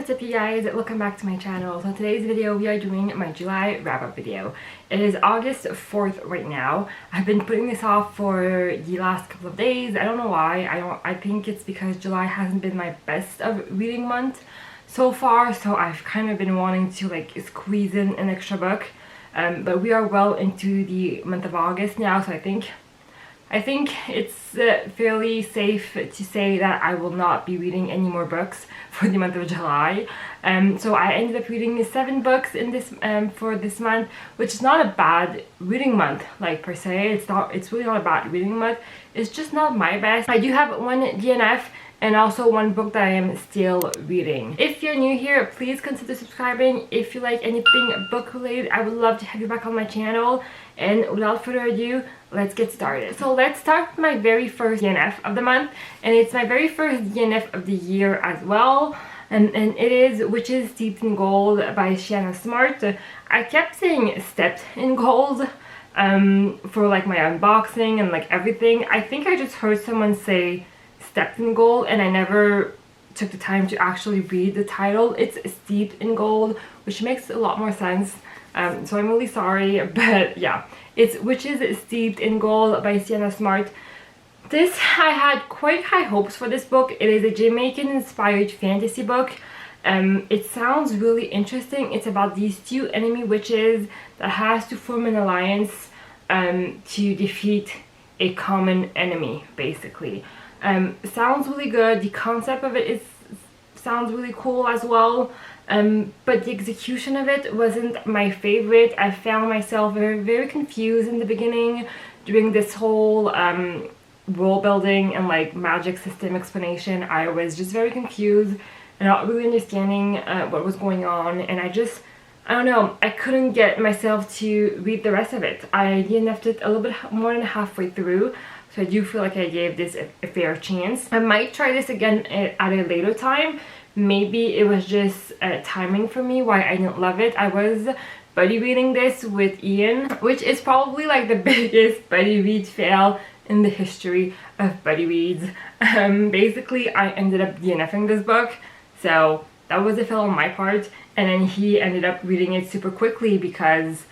What's up, you guys? Welcome back to my channel. So today's video we are doing my July wrap-up video. It is August 4th right now. I've been putting this off for the last couple of days. I don't know why. I think it's because July hasn't been my best of reading month so far, so I've kind of been wanting to like squeeze in an extra book. But we are well into the month of August now, so I think it's fairly safe to say that I will not be reading any more books for the month of July. So I ended up reading 7 books in this for this month, which is not a bad reading month, like per se. It's really not a bad reading month. It's just not my best. I do have one DNF and also one book that I am still reading. If you're new here, please consider subscribing. If you like anything book related, I would love to have you back on my channel. And without further ado, let's get started. So let's start with my very first DNF of the month, and it's my very first DNF of the year as well. And it is Witches Steeped in Gold by Ciannon Smart. I kept saying Stepped in Gold for like my unboxing and like everything. I think I just heard someone say Stepped in Gold and I never took the time to actually read the title. It's Steeped in Gold, which makes a lot more sense. So I'm really sorry, but yeah, it's Witches Steeped in Gold by Ciannon Smart. I had quite high hopes for this book. It is a Jamaican-inspired fantasy book. It sounds really interesting. It's about these two enemy witches that has to form an alliance to defeat a common enemy, basically. Sounds really good. The concept of it sounds really cool as well. But the execution of it wasn't my favorite. I found myself very confused in the beginning during this whole world building and like magic system explanation. I was just very confused and not really understanding what was going on, and I don't know, I couldn't get myself to read the rest of it. I DNF'd it a little bit more than halfway through, so I do feel like I gave this a fair chance. I might try this again at a later time. Maybe it was just timing for me why I didn't love it. I was buddy reading this with Ian, which is probably like the biggest buddy read fail in the history of buddy reads. Basically, I ended up DNFing this book, so that was a fail on my part, and then he ended up reading it super quickly because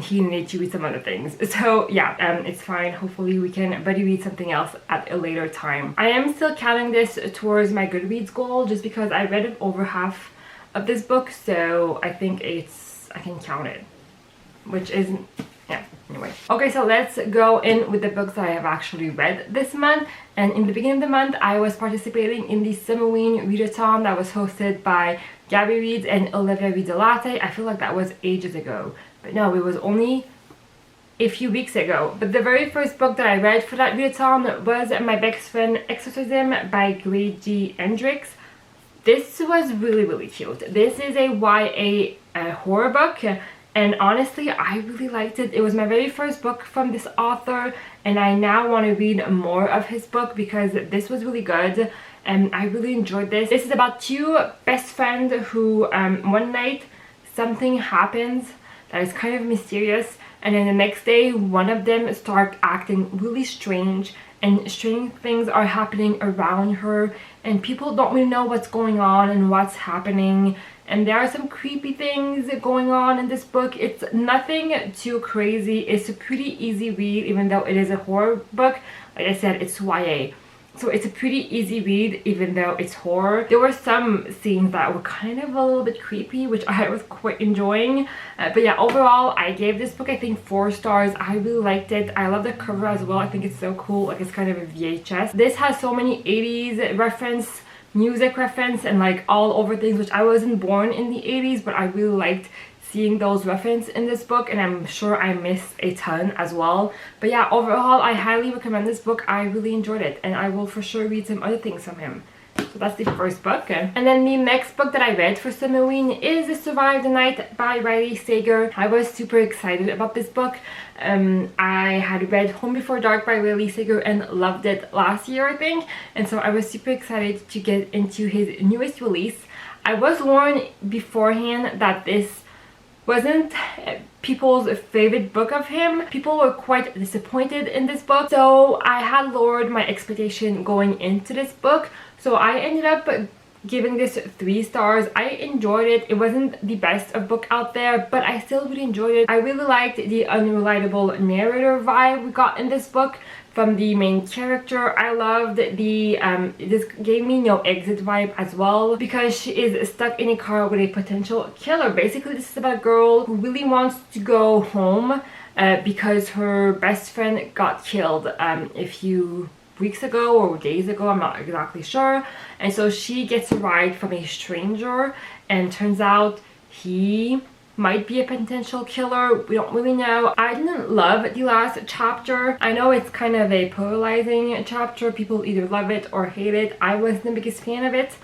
he needed to read some other things. So yeah, it's fine. Hopefully we can buddy read something else at a later time. I am still counting this towards my Goodreads goal just because I read it over half of this book, so I think I can count it, which isn't, yeah, anyway. Okay, so let's go in with the books that I have actually read this month. And in the beginning of the month, I was participating in the Summerween Readathon that was hosted by Gabby Reads and Olivia Reads a Latte. I feel like that was ages ago, but no, it was only a few weeks ago. But the very first book that I read for that readathon was My Best Friend Exorcism by Grady Hendrix. This was really cute. This is a YA horror book, and honestly I really liked it. It was my very first book from this author, and I now want to read more of his book because this was really good and I really enjoyed this. This is about two best friends who one night something happens that is kind of mysterious, and then the next day one of them starts acting really strange, and strange things are happening around her and people don't really know what's going on and what's happening, and there are some creepy things going on in this book. It's nothing too crazy. It's a pretty easy read even though it is a horror book. Like I said, it's YA. So it's a pretty easy read even though it's horror. There were some scenes that were kind of a little bit creepy, which I was quite enjoying. But yeah, overall I gave this book I think 4 stars. I really liked it. I love the cover as well. I think it's so cool. Like it's kind of a VHS. This has so many 80s reference, music reference, and like all over things, which I wasn't born in the 80s, but I really liked seeing those references in this book, and I'm sure I missed a ton as well. But yeah, overall I highly recommend this book. I really enjoyed it, and I will for sure read some other things from him. So that's the first book. And then the next book that I read for Summerween is Survive the Night by Riley Sager. I was super excited about this book. I had read Home Before Dark by Riley Sager and loved it last year, I think, and so I was super excited to get into his newest release. I was warned beforehand that this wasn't people's favorite book of him. People were quite disappointed in this book, so I had lowered my expectation going into this book. So I ended up giving this 3 stars. I enjoyed it. It wasn't the best of book out there, but I still really enjoyed it. I really liked the unreliable narrator vibe we got in this book from the main character. I loved the this gave me no exit vibe as well, because she is stuck in a car with a potential killer. Basically, this is about a girl who really wants to go home because her best friend got killed a few weeks ago or days ago, I'm not exactly sure. And so she gets a ride from a stranger, and turns out he might be a potential killer. We don't really know. I didn't love the last chapter. I know it's kind of a polarizing chapter. People either love it or hate it. I wasn't the biggest fan of it,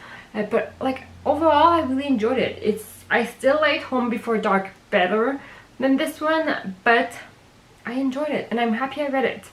but like overall I really enjoyed it. I still liked Home Before Dark better than this one, but I enjoyed it and I'm happy I read it.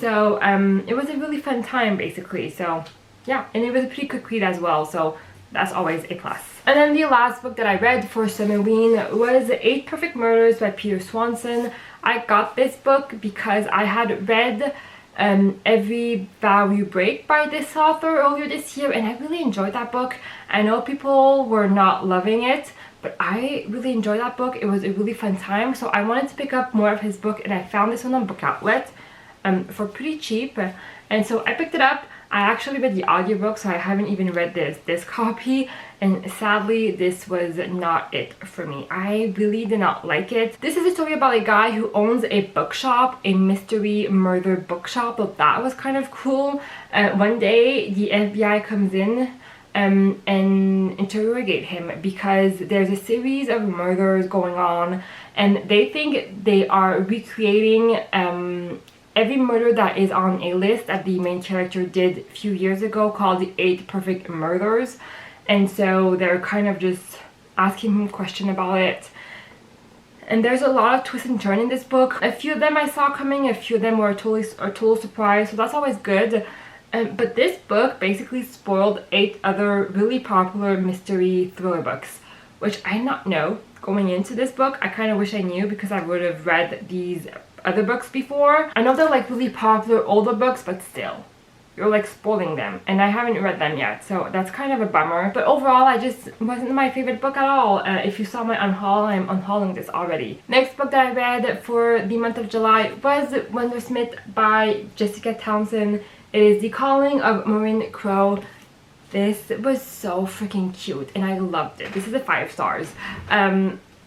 So it was a really fun time basically. So yeah, and it was a pretty quick read as well, so that's always a plus. And then the last book that I read for Summerween was 8 Perfect Murders by Peter Swanson. I got this book because I had read Every Vow You Break by this author earlier this year, and I really enjoyed that book. I know people were not loving it, but I really enjoyed that book. It was a really fun time, so I wanted to pick up more of his book, and I found this one on Book Outlet for pretty cheap, and so I picked it up. I actually read the audiobook, so I haven't even read this copy, and sadly this was not it for me. I really did not like it. This is a story about a guy who owns a bookshop, a mystery murder bookshop, but that was kind of cool. One day the FBI comes in and interrogate him because there's a series of murders going on, and they think they are recreating every murder that is on a list that the main character did a few years ago called the 8 Perfect Murders. And so they're kind of just asking him a question about it. And there's a lot of twist and turn in this book. A few of them I saw coming, a few of them were a total surprise, so that's always good. But this book basically spoiled 8 other really popular mystery thriller books, which I did not know going into this book. I kind of wish I knew, because I would have read these other books before. I know they're like really popular older books, but still, you're like spoiling them, and I haven't read them yet, so that's kind of a bummer. But overall, I just wasn't my favorite book at all. If you saw my unhaul, I'm unhauling this already. Next book that I read for the month of July was Wundersmith by Jessica Townsend. It is The Calling of Maureen Crow. This was so freaking cute and I loved it. This is a 5 stars.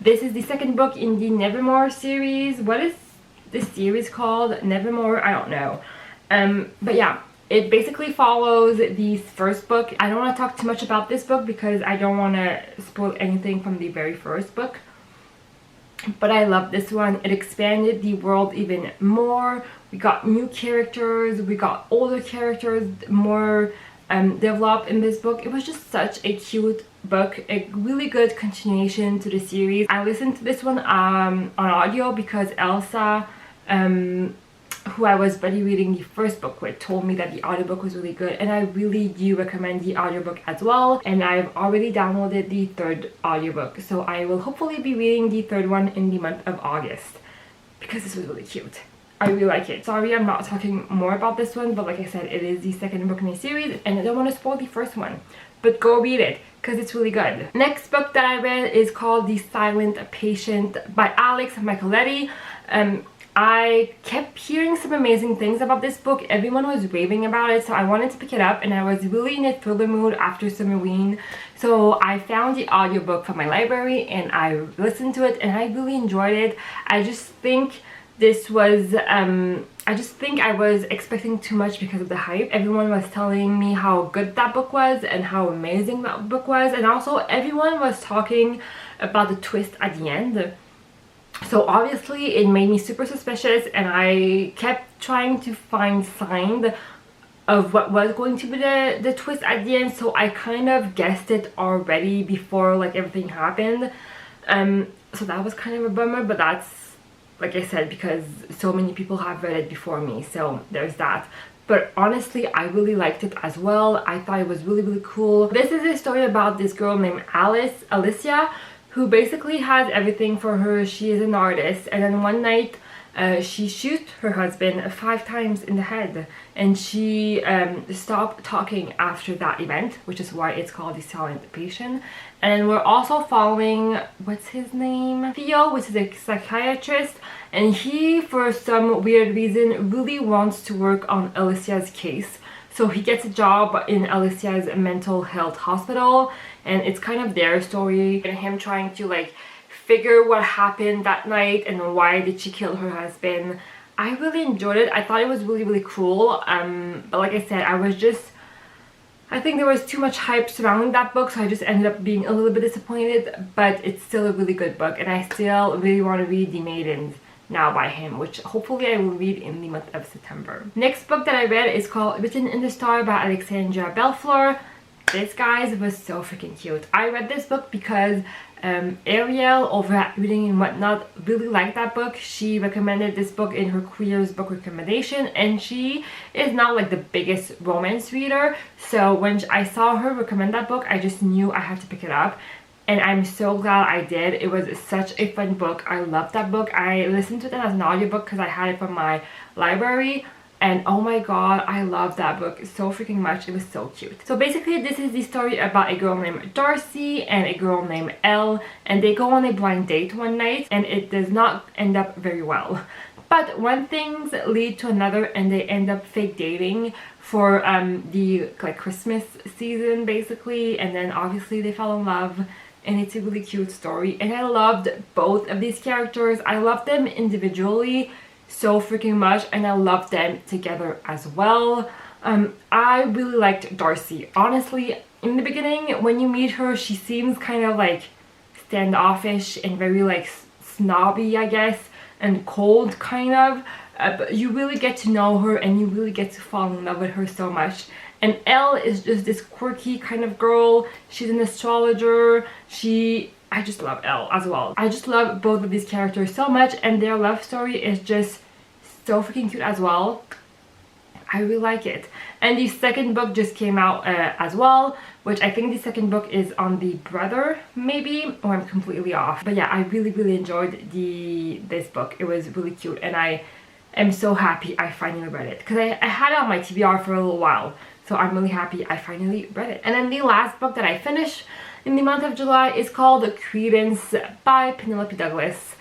This is the second book in the Nevermore series. What is this series called? Nevermore? I don't know. But yeah, it basically follows the first book. I don't want to talk too much about this book because I don't want to spoil anything from the very first book. But I love this one. It expanded the world even more. We got new characters, we got older characters, more developed in this book. It was just such a cute book, a really good continuation to the series. I listened to this one on audio because Elsa, who I was buddy reading the first book with, told me that the audiobook was really good, and I really do recommend the audiobook as well. And I've already downloaded the third audiobook, so I will hopefully be reading the third one in the month of August because this was really cute. I really like it. Sorry I'm not talking more about this one, but like I said, it is the second book in the series and I don't want to spoil the first one, but go read it because it's really good. Next book that I read is called The Silent Patient by Michaelides. I kept hearing some amazing things about this book. Everyone was raving about it, so I wanted to pick it up, and I was really in a thriller mood after Summerween. So I found the audiobook from my library and I listened to it and I really enjoyed it. I just think this was I was expecting too much because of the hype. Everyone was telling me how good that book was and how amazing that book was, and also everyone was talking about the twist at the end. So obviously it made me super suspicious, and I kept trying to find signs of what was going to be the twist at the end, so I kind of guessed it already before like everything happened. So that was kind of a bummer, but that's, like I said, because so many people have read it before me, so there's that. But honestly, I really liked it as well. I thought it was really, really cool. This is a story about this girl named Alicia, who basically has everything for her. She is an artist, and then one night she shoots her husband 5 times in the head, and she stopped talking after that event, which is why it's called the silent patient. And we're also following, what's his name? Theo, which is a psychiatrist, and he, for some weird reason, really wants to work on Alicia's case. So he gets a job in Alicia's mental health hospital, and it's kind of their story and him trying to like figure what happened that night and why did she kill her husband. I really enjoyed it. I thought it was really cool, but like I said, I think there was too much hype surrounding that book, so I just ended up being a little bit disappointed, but it's still a really good book, and I still really want to read The Maidens now by him, which hopefully I will read in the month of September. Next book that I read is called Written in the Star by Alexandria Bellefleur. This, guys, was so freaking cute. I read this book because Ariel over at Reading and Whatnot really liked that book. She recommended this book in her Queers book recommendation, and she is not like the biggest romance reader, so when I saw her recommend that book, I just knew I had to pick it up. And I'm so glad I did. It was such a fun book. I loved that book. I listened to it as an audiobook because I had it from my library. And oh my god, I love that book so freaking much. It was so cute. So basically, this is the story about a girl named Darcy and a girl named Elle. And they go on a blind date one night, and it does not end up very well. But one things lead to another, and they end up fake dating for the like Christmas season basically. And then obviously they fall in love. And it's a really cute story, and I loved both of these characters. I loved them individually so freaking much, and I loved them together as well. I really liked Darcy. Honestly, in the beginning, when you meet her, she seems kind of like standoffish and very like snobby, I guess, and cold kind of. But you really get to know her, and you really get to fall in love with her so much. And Elle is just this quirky kind of girl. She's an astrologer. I just love Elle as well. I just love both of these characters so much, and their love story is just so freaking cute as well. I really like it. And the second book just came out as well, which I think the second book is on the brother, maybe, or I'm completely off. But yeah, I really enjoyed this book. It was really cute, and I am so happy I finally read it, because I had it on my TBR for a little while. So I'm really happy I finally read it. And then the last book that I finished in the month of July is called Credence by Penelope Douglas.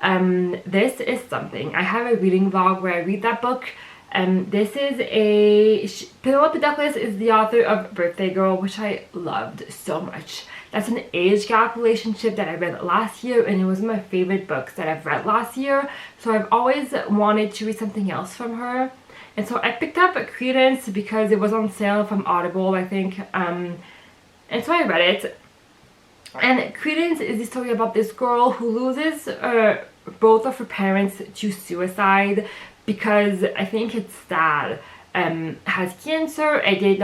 This is something. I have a reading vlog where I read that book. This is Penelope Douglas is the author of Birthday Girl, which I loved so much. That's an age gap relationship that I read last year, and it was one of my favorite books that I've read last year. So I've always wanted to read something else from her. And so I picked up Credence because it was on sale from Audible, I think. And so I read it. And Credence is the story about this girl who loses both of her parents to suicide because I think it's dad has cancer, and they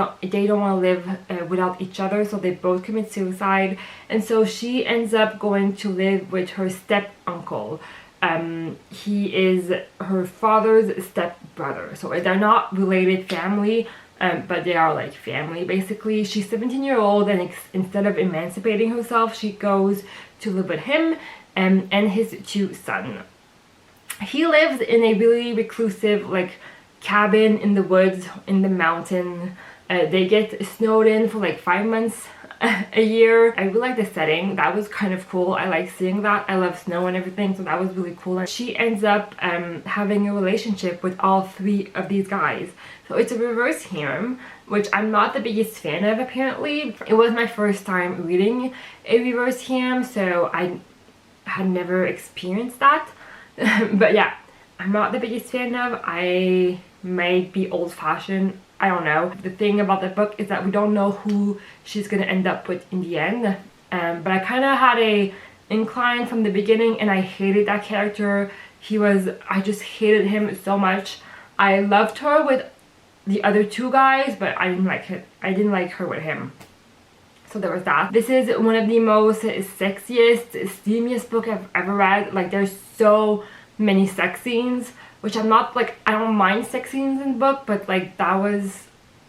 don't want to live without each other, so they both commit suicide. And so she ends up going to live with her step uncle. He is her father's step brother, so they're not related family, but they are like family basically. She's 17-year-old, and instead of emancipating herself, she goes to live with him and his 2 sons. He lives in a really reclusive like cabin in the woods in the mountain. They get snowed in for like 5 months a year. I really like the setting. That was kind of cool. I like seeing that. I love snow and everything, so that was really cool. And she ends up having a relationship with all 3 of these guys. So it's a reverse harem, which I'm not the biggest fan of apparently. It was my first time reading a reverse harem, so I had never experienced that. But yeah, I'm not the biggest fan of. I might be old-fashioned. I don't know. The thing about the book is that we don't know who she's gonna end up with in the end. But I kind of had a incline from the beginning, and I hated that character. I just hated him so much. I loved her with the other 2 guys, but I didn't like it. I didn't like her with him. So there was that. This is one of the most sexiest, steamiest book I've ever read. Like, there's so many sex scenes, which I'm not like, I don't mind sex scenes in the book, but like that was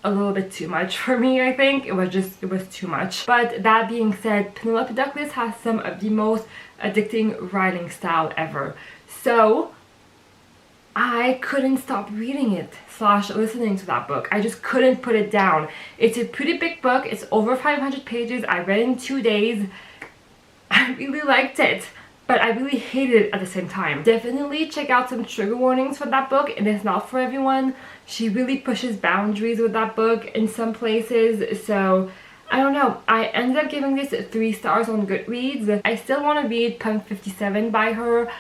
a little bit too much for me. I think it was too much. But that being said, Penelope Douglas has some of the most addicting writing style ever. So I couldn't stop reading it slash listening to that book. I just couldn't put it down. It's a pretty big book. It's over 500 pages. I read it in 2 days. I really liked it, but I really hated it at the same time. Definitely check out some trigger warnings for that book. It is not for everyone. She really pushes boundaries with that book in some places, so I don't know. I ended up giving this 3 stars on Goodreads. I still want to read Pump 57 by her,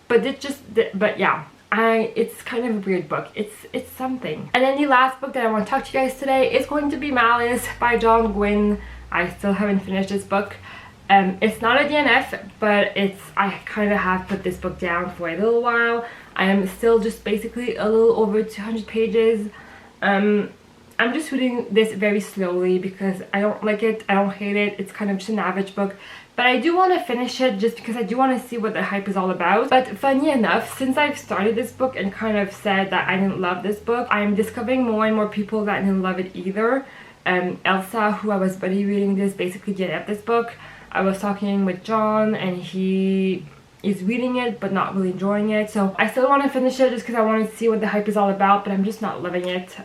but yeah, it's kind of a weird book. It's something. And then the last book that I want to talk to you guys today is going to be Malice by Gwynne. I still haven't finished this book. It's not a DNF, but I kind of have put this book down for a little while. I am still just basically a little over 200 pages. I'm just reading this very slowly because I don't like it, I don't hate it, it's kind of just an average book. But I do want to finish it just because I do want to see what the hype is all about. But funny enough, since I've started this book and kind of said that I didn't love this book, I'm discovering more and more people that didn't love it either. Elsa, who I was buddy reading this, basically DNF'd this book. I was talking with John and he is reading it but not really enjoying it. So I still want to finish it just because I want to see what the hype is all about, but I'm just not loving it.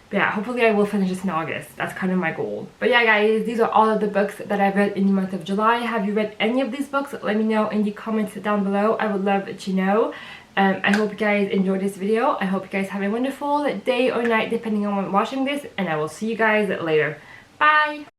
But yeah, hopefully I will finish this in August. That's kind of my goal. But yeah, guys, these are all of the books that I've read in the month of July. Have you read any of these books? Let me know in the comments down below. I would love to know. I hope you guys enjoyed this video. I hope you guys have a wonderful day or night depending on when watching this. And I will see you guys later. Bye!